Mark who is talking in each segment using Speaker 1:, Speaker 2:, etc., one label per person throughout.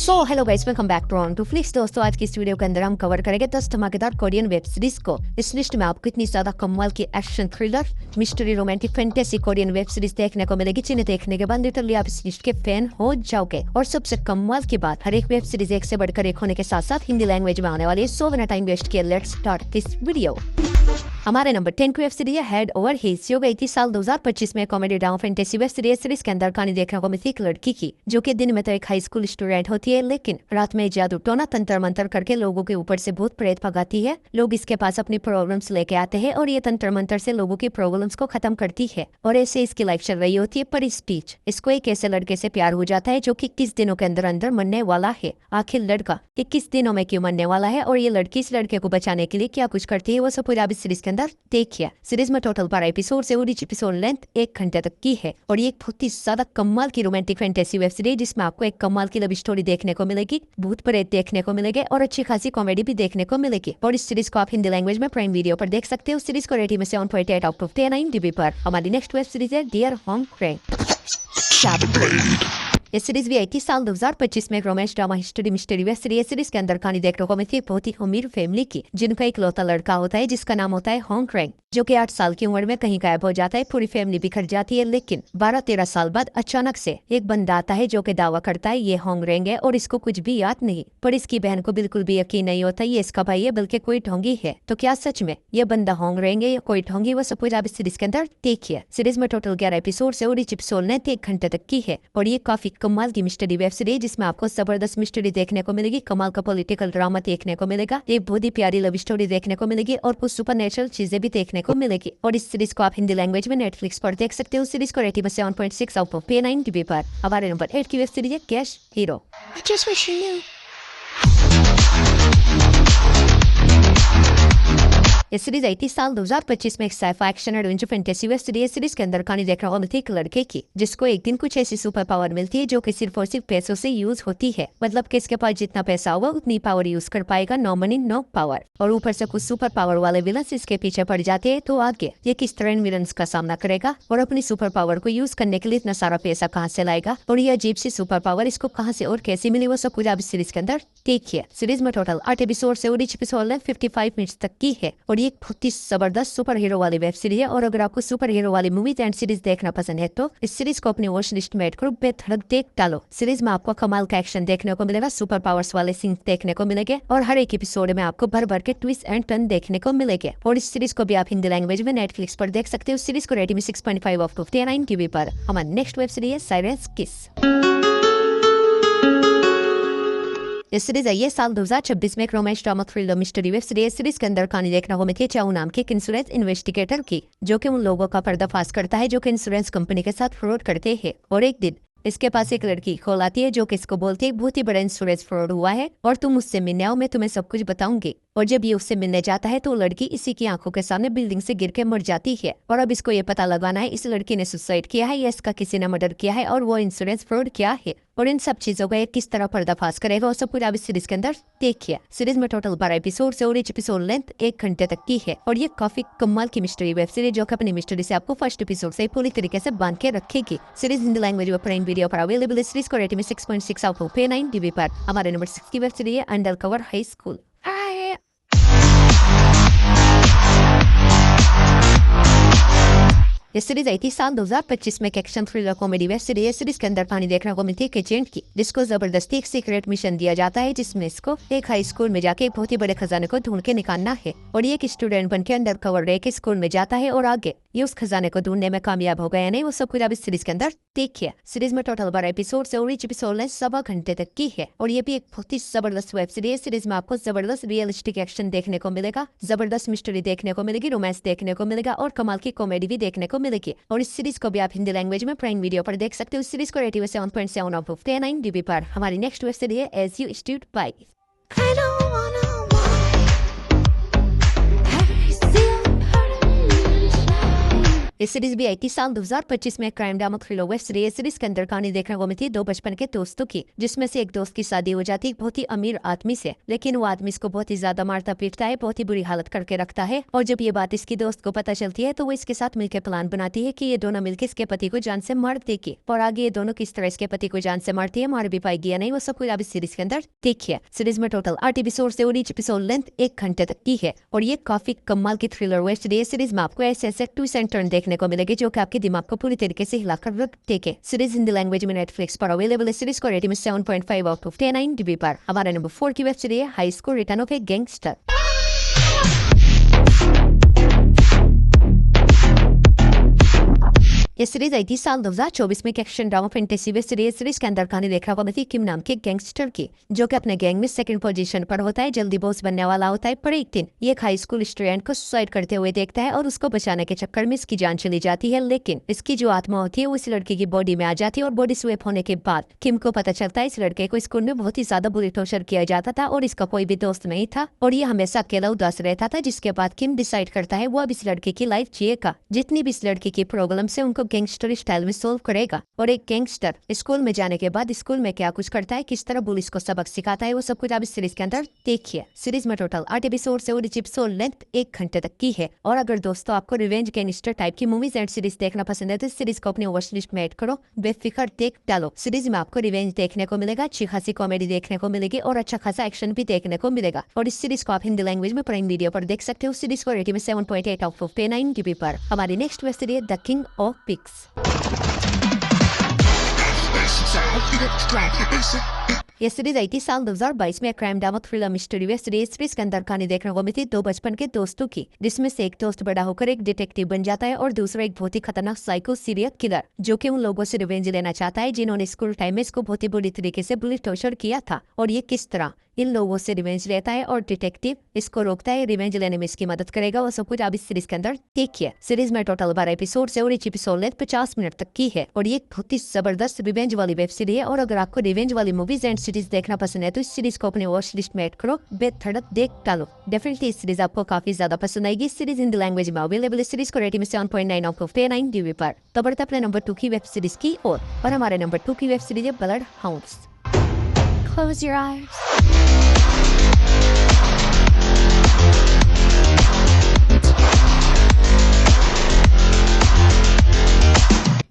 Speaker 1: Hello guys, welcome back to on to flix. दोस्तों, आज की इस वीडियो के अंदर हम कवर करेंगे 10 धमाकेदार कोरियन वेब सीरीज को। इस लिस्ट में आपको इतनी ज्यादा कमाल की action, thriller, mystery, romantic, fantasy Korean web series देखने को मिलेगी, जिन्हें देखने के बाद लिटरली आप इस लिस्ट के फैन हो जाओगे। और सबसे कमाल की बात, हर एक वेब सीरीज एक से बढ़कर एक होने के साथ साथ हिंदी लैंग्वेज में आने वाली है। सो बिना टाइम वेस्ट किए लेट्स स्टार्ट दिस वीडियो। हमारे नंबर 10 की वेब सीरीज है हेड ओवर हील्स, जो गई थी साल 2025 में। Comedy drama fantasy web series के अंदर कहानी देखने को मिलती है एक लड़की की, जो कि दिन में तो एक हाई स्कूल स्टूडेंट होती है, लेकिन रात में जादू टोना तंत्र मंत्र करके लोगों के ऊपर से भूत प्रेत भगाती है। लोग इसके पास अपनी प्रॉब्लम्स लेके आते हैं और ये तंत्र मंत्र से लोगों की प्रॉब्लम्स को खत्म करती है। और ऐसे इसकी लाइफ चल रही होती है। पर इस बीच इसको एक ऐसे लड़के से प्यार हो जाता है जो कि 21 दिनों के अंदर अंदर मरने वाला है। आखिर लड़का 21 दिनों में क्यों मरने वाला है और ये लड़की इस लड़के को बचाने के लिए क्या कुछ करती है, वो सब पूरा इस सीरीज के अंदर देखिए। सीरीज में टोटल 12 एपिसोड से और एपिसोड लेंथ 1 घंटे तक की है। और ये एक बहुत ही ज्यादा कमाल की रोमांटिक फैंटेसी वेब सीरीज, जिसमें आपको एक कमाल की लव स्टोरी देखने को मिलेगी, भूत प्रेत देखने को मिलेंगे और अच्छी खासी कॉमेडी भी देखने को मिलेगी। और इस सीरीज को आप हिंदी लैंग्वेज में प्राइम वीडियो पर देख सकते हो। सीरीज को रेटिंग में 7.8 आउट ऑफ 10 IMDb पर। हमारी नेक्स्ट वेब सीरीज है डियर होंग क्रेंग। ये सीरीज भी आई थी साल 2025 में। एक romance drama history mystery web series के अंदर कहानी देखने को मिलती है बहुत ही अमीर फैमिली की, जिनका एक लौता लड़का होता है जिसका नाम होता है होंग क्रेंग, जो कि 8 साल की उम्र में कहीं गायब हो जाता है। पूरी फैमिली बिखर जाती है, लेकिन 12-13 साल बाद अचानक से एक बंदा आता है जो कि दावा करता है ये होंग क्रेंग है और इसको कुछ भी याद नहीं। पर इसकी बहन को बिल्कुल भी यकीन नहीं होता ये इसका भाई है, बल्कि कोई ढोंगी है। तो क्या सच में ये बंदा होंग क्रेंग है या कोई ढोंगी, वो सब कुछ आप इस सीरीज के अंदर देखिए। सीरीज में टोटल 11 एपिसोड से और एपिसोड लेंथ 1 घंटे तक की है। और ये काफी कमाल की मिस्ट्री वेब सीरीज, जिसमें आपको जबरदस्त मिस्ट्री देखने को मिलेगी, कमाल का पॉलिटिकल ड्रामा देखने को मिलेगा, एक बहुत ही प्यारी लव स्टोरी देखने को मिलेगी और कुछ सुपरनेचुरल चीजें भी देखने को मिलेगी। और इस सीरीज को आप हिंदी लैंग्वेज में नेटफ्लिक्स पर देख सकते हो। सीरीज को रेटिंग में 7.6 आउट ऑफ 10 IMDb पर। हमारे नंबर 8 की वेब सीरीज है कैश हीरो। ये सीरीज आई थी साल 2025 में। एक sci-fi action adventure fantasy web series के अंदर कहानी देखने को मिलती है एक लड़के की, जिसको एक दिन कुछ ऐसी सुपर पावर मिलती है जो कि सिर्फ और सिर्फ पैसों से यूज होती है। मतलब कि इसके पास जितना पैसा होगा उतनी पावर यूज कर पाएगा, नो मनी नो पावर। और ऊपर से कुछ सुपर पावर वाले विलन्स इसके पीछे पड़ जाते हैं। तो आगे ये किस तरह इन विलन्स का सामना करेगा और अपनी सुपर पावर को यूज करने के लिए इतना सारा पैसा कहाँ से लाएगा, और ये अजीब सी सुपर पावर इसको कहाँ से और कैसे मिली, वो सब कुछ आप इस सीरीज के अंदर देखिए। सीरीज में टोटल 8 एपिसोड से और एपिसोड 55 मिनट्स तक की है। और ये बहुत ही जबरदस्त सुपर हीरो वाली वेब सीरीज है। और अगर आपको सुपर हीरो वाली मूवीज एंड सीरीज देखना पसंद है तो इस सीरीज को अपनी वॉच लिस्ट में ऐड करो, बेधड़क देख डालो। सीरीज में आपको कमाल का एक्शन देखने को मिलेगा, सुपर पावर्स वाले सीन्स देखने को मिलेंगे और हर एक एपिसोड में आपको भर भर के ट्विस्ट एंड टर्न देखने को मिलेंगे। और इस सीरीज को भी आप हिंदी लैंग्वेज में नेटफ्लिक्स पर देख सकते हो। सीरीज को रेटिंग में 6.5 आउट ऑफ 10 IMDb पर। हमारी नेक्स्ट वेब सीरीज है साइरेंस किस। इस सीरीज आई है साल 2026 में। एक romance drama thriller mystery web series के अंदर कहानी देखना को मिलती है चाऊ नाम के इंश्योरेंस इन्वेस्टिगेटर की, जो कि उन लोगों का पर्दाफाश करता है जो कि इंश्योरेंस कंपनी के साथ फ्रॉड करते हैं। और एक दिन इसके पास एक लड़की कॉल आती है जो कि इसको बोलती है बहुत ही बड़ा इंश्योरेंस फ्रॉड हुआ है और तुम मुझसे मिलने आओ, मैं तुम्हें सब कुछ बताऊंगी। और जब ये उससे मिलने जाता है तो लड़की इसी की आंखों के सामने बिल्डिंग से गिर के मर जाती है। और अब इसको ये पता लगाना है इस लड़की ने सुसाइड किया है या इसका किसी ने मर्डर किया है और वो इंश्योरेंस फ्रॉड क्या है। और इन सब चीजों का किस तरह पर्दाफाश करेगा और सब कुछ आप इस सीरीज के अंदर देखिए। सीरीज में टोटल 12 एपिसोड से और एपिसोड लेंथ 1 घंटे तक की है। और ये काफी कमाल की मिस्ट्री वेब सीरीज, जो कि अपनी मिस्ट्री से आपको फर्स्ट एपिसोड से पूरी तरीके से बांध के रखेगी। सीरीज हिंदी लैंग्वेज में प्राइम वीडियो पर अवेलेबल है। सीरीज को रेटिंग में 6.6 आउट ऑफ 10 IMDb पर। हमारे नंबर 6 की वेब सीरीज है अंडर कवर हाई स्कूल। ये सीरीज आई थी साल 2025 में। एक action thriller comedy web series के अंदर कहानी देखने को मिलती है एक एजेंट की, जिसको जबरदस्ती एक सीक्रेट मिशन दिया जाता है, जिसमें इसको एक हाई स्कूल में जाके एक बहुत ही बड़े खजाने को ढूंढ के निकालना है। और ये एक स्टूडेंट बन के अंडर कवर रह के स्कूल में जाता है और आगे ये उस खजाने को ढूंढने में कामयाब हो गया नहीं, वो सब कुछ आप इस सीरीज के अंदर देखिए। सीरीज में टोटल 12 एपिसोड से और एपिसोड 7 घंटे तक की है। और ये भी एक बहुत ही जबरदस्त वेब सीरीज। सीरीज में आपको जबरदस्त रियलिस्टिक एक्शन देखने को मिलेगा, जबरदस्त मिस्ट्री देखने को मिलेगी, रोमांस देखने को मिलेगा और कमाल की कॉमेडी भी देखने को मिलेगी। और इस सीरीज को भी आप हिंदी लैंग्वेज में प्राइम वीडियो पर देख सकते हो। सीरीज को रेटिंग 7.7 आउट ऑफ 10 IMDb पर। हमारी नेक्स्ट वेब सीरीज है एज यू स्टूड बाय। ये सीरीज भी आई थी साल 2025 में। Crime drama thriller web series के अंदर कहानी देखने को मिलती 2 बचपन के दोस्तों की, जिसमें से एक दोस्त की शादी हो जाती बहुत ही अमीर आदमी से, लेकिन वो आदमी इसको बहुत ही ज्यादा मारता पीटता है, बहुत ही बुरी हालत करके रखता है। और जब ये बात इसकी दोस्त को पता चलती है तो वो इसके साथ मिलकर प्लान बनाती है कि ये दोनों मिलकर इसके पति को जान से मार देगी। और आगे ये दोनों किस तरह इसके पति को जान से मारती है, मार भी पाएगी या नहीं, वो सब कुछ आप इस सीरीज के अंदर देखिए। सीरीज में टोटल 8 एपिसोड से और ईच एपिसोड लेंथ 1 घंटे तक की है और ये काफी कमाल की थ्रिलर वेब सीरीज में आपको ऐसे ट्विस्ट एंड टर्न देखने को मिलेगी जो कि आपके दिमाग को पूरी तरीके से हिलाकर रख देंगे। सीरीज हिंदी लैंग्वेज में नेटफ्लिक्स पर अवेलेबल है। सीरीज को रेटिंग में 7.5 आउट ऑफ 10 IMDb पर। हमारा नंबर 4 की वेब सीरीज है high school return of A gangster. ये सीरीज आई थी साल 2024 में। Action drama fantasy web series के अंदर कहानी देखा हुआ थी किम नाम के गैंगस्टर की, जो कि अपने गैंग में सेकंड पोजीशन पर होता है, जल्दी बॉस बनने वाला होता है। पर एक दिन ये हाई स्कूल स्टूडेंट को सुसाइड करते हुए देखता है और उसको बचाने के चक्कर में इसकी जान चली जाती है। लेकिन इसकी जो आत्मा होती है वो इस लड़की की बॉडी में आ जाती है और बॉडी स्वेप होने के बाद किम को पता चलता है इस लड़के को स्कूल में बहुत ही ज्यादा बुरी टॉर्चर किया जाता था और इसका कोई भी दोस्त नहीं था और ये हमेशा अकेला उदास रहता था। जिसके बाद किम डिसाइड करता है वो अब इस लड़के की लाइफ जिएगा, जितनी भी इस लड़की की प्रॉब्लम से उनको गैंगस्टर स्टाइल में सोल्व करेगा। और एक गैंगस्टर स्कूल में जाने के बाद स्कूल में क्या कुछ करता है, किस तरह पुलिस को सबक सिखाता है, वो सब कुछ आप इस सीरीज के अंदर देखिए। सीरीज में टोटल 8 एपिसोड से और एपिसोड लेंथ 1 घंटे तक की है। और अगर दोस्तों आपको रिवेंज गैंगस्टर टाइप की मूवीज एंड सीरीज देखना पसंद है तो इस सीरीज को अपनी वॉच लिस्ट में ऐड करो, बेफिक्र देख डालो। सीरीज में आपको रिवेंज देखने को मिलेगा, अच्छी खासी कॉमेडी देखने को मिलेगी और अच्छा खासा एक्शन भी देखने को मिलेगा। और इस सीरीज को आप हिंदी लैंग्वेज में प्राइम वीडियो पर देख सकते हो। सीरीज को रेटिंग में 7.8 आउट ऑफ 10 IMDb पर। हमारी next web series the king of pigs. ये सीरीज आई थी साल 2022 में। Crime drama thriller mystery web series के अंदर कहानी देखने को मिलती 2 बचपन के दोस्तों की, जिसमें से एक दोस्त बड़ा होकर एक डिटेक्टिव बन जाता है और दूसरा एक बहुत ही खतरनाक साइको सीरियल किलर, जो कि उन लोगों से रिवेंज लेना चाहता है जिन्होंने स्कूल टाइम में इसको बहुत ही बुरी तरीके से बुरी टॉर्चर किया था। और ये किस तरह इन लोगों से रिवेंज लेता है और डिटेक्टिव इसको रोकता है, रिवेंज लेने में इसकी मदद करेगा, वो सब कुछ आप इस सीरीज के अंदर देखिए। सीरीज में टोटल 12 एपिसोड से और ईच एपिसोड लेंथ 50 मिनट तक की है और ये बहुत ही जबरदस्त रिवेंज वाली वेब सीरीज है। और अगर आपको रिवेंज वाली मूवीज एंड सीरीज देखना पसंद है तो इस सीरीज को अपने वॉच लिस्ट में ऐड करो, बेधड़क देख डालो। डेफिनेटली इस सीरीज आपको काफी ज्यादा पसंद आएगी। सीरीज हिंदी लैंग्वेज में अवेलेबल है। सीरीज को रेटिंग में 7.9 आउट ऑफ 10 IMDb पर। तो बढ़ते अपने नंबर 2 की वेब सीरीज की और हमारे नंबर 2 की वेब सीरीज है blood hounds. Close your eyes.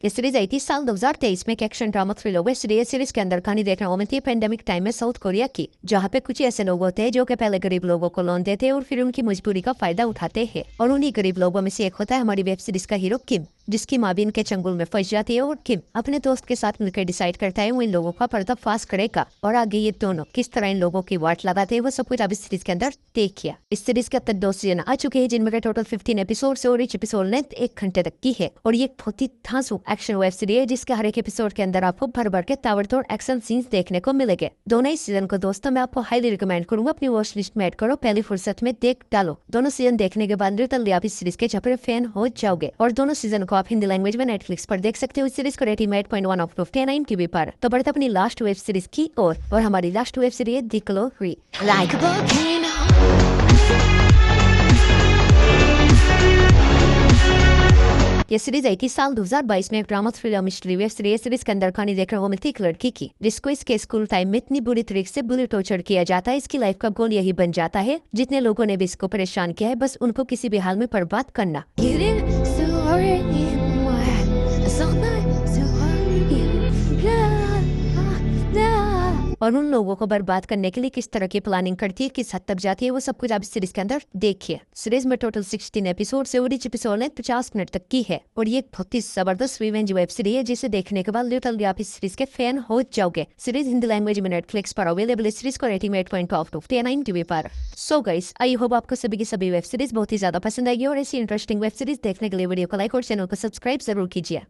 Speaker 1: ये सीरीज आई थी साल 2023 में। Action drama thriller web series के अंदर कहानी देखने को मिलती है पेंडेमिक टाइम में साउथ कोरिया की, जहाँ पे कुछ ऐसे लोग होते हैं जो कि पहले गरीब लोगों को लोन देते हैं और फिर उनकी मजबूरी का फायदा उठाते हैं। और उन्हीं गरीब लोगों में से एक होता है हमारी वेब सीरीज का हीरो किम, जिसकी माँ भी इनके चंगुल में फंस जाती है और किम अपने दोस्त के साथ मिलकर डिसाइड करता है वो इन लोगों का पर्दाफाश करेगा। और आगे ये दोनों किस तरह इन लोगों की वाट लगाते हैं वो सब कुछ आप इस सीरीज के अंदर देखिए। इस सीरीज के अब तक 2 सीजन आ चुके हैं, जिनमें टोटल 15 एपिसोड से और ईच एपिसोड लेंथ 1 घंटे तक की है। और ये बहुत ही धांसू एक्शन वेब सीरीज है, जिसके हर एक एपिसोड के अंदर आपको भर भर के ताबड़तोड़ एक्शन सीन्स देखने को मिलेंगे। दोनों ही सीजन को दोस्तों मैं आपको हाईली रिकमेंड करूंगा, अपनी वॉच लिस्ट में ऐड करो, पहली फुर्सत में देख डालो। दोनों सीजन देखने के बाद लिटरली आप इस सीरीज के जबरे फैन हो जाओगे। और दोनों सीजन को आप हिंदी लैंग्वेज में नेटफ्लिक्स पर देख सकते हो। इस सीरीज को रेटिंग 8.1 आउट ऑफ 10 IMDb पर। तो बढ़ते अपनी लास्ट वेब सीरीज की और हमारी लास्ट वेब सीरीज है the glory. Like a volcano. ये सीरीज आई थी साल 2022 में। Drama thriller mystery web series के अंदर कहानी देखने को मिलती एक लड़की की, जिसको इसके स्कूल टाइम में इतनी बुरी तरीके से बुरी टॉर्चर किया जाता है, इसकी लाइफ का गोल यही बन जाता है जितने लोगों ने भी इसको परेशान किया है बस उनको किसी भी हाल में बर्बाद करना। और उन लोगों को बर्बाद करने के लिए किस तरह की प्लानिंग करती है, किस हद तक जाती है, वो सब कुछ आप इस सीरीज के अंदर देखिए। सीरीज में टोटल 16 एपिसोड से और ईच एपिसोड लेंथ 50 मिनट तक की है और ये बहुत ही जबरदस्त रिवेंज वेब सीरीज है, जिसे देखने के बाद लिटरली आप इस सीरीज के फैन हो जाओगे। सीरीज हिंदी लैंग्वेज में नेटफ्लिक्स पर अवेलेबल है। सीरीज को रेटिंग 8.2 आउट ऑफ 10 IMDb पर। सो गाइस, आई होप आपको सभी की सभी वेब सीरीज बहुत ही ज्यादा पसंद आएगी और ऐसी इंटरेस्टिंग वेब सीरीज देखने के लिए वीडियो को लाइक और चैनल को सब्सक्राइब जरूर कीजिए।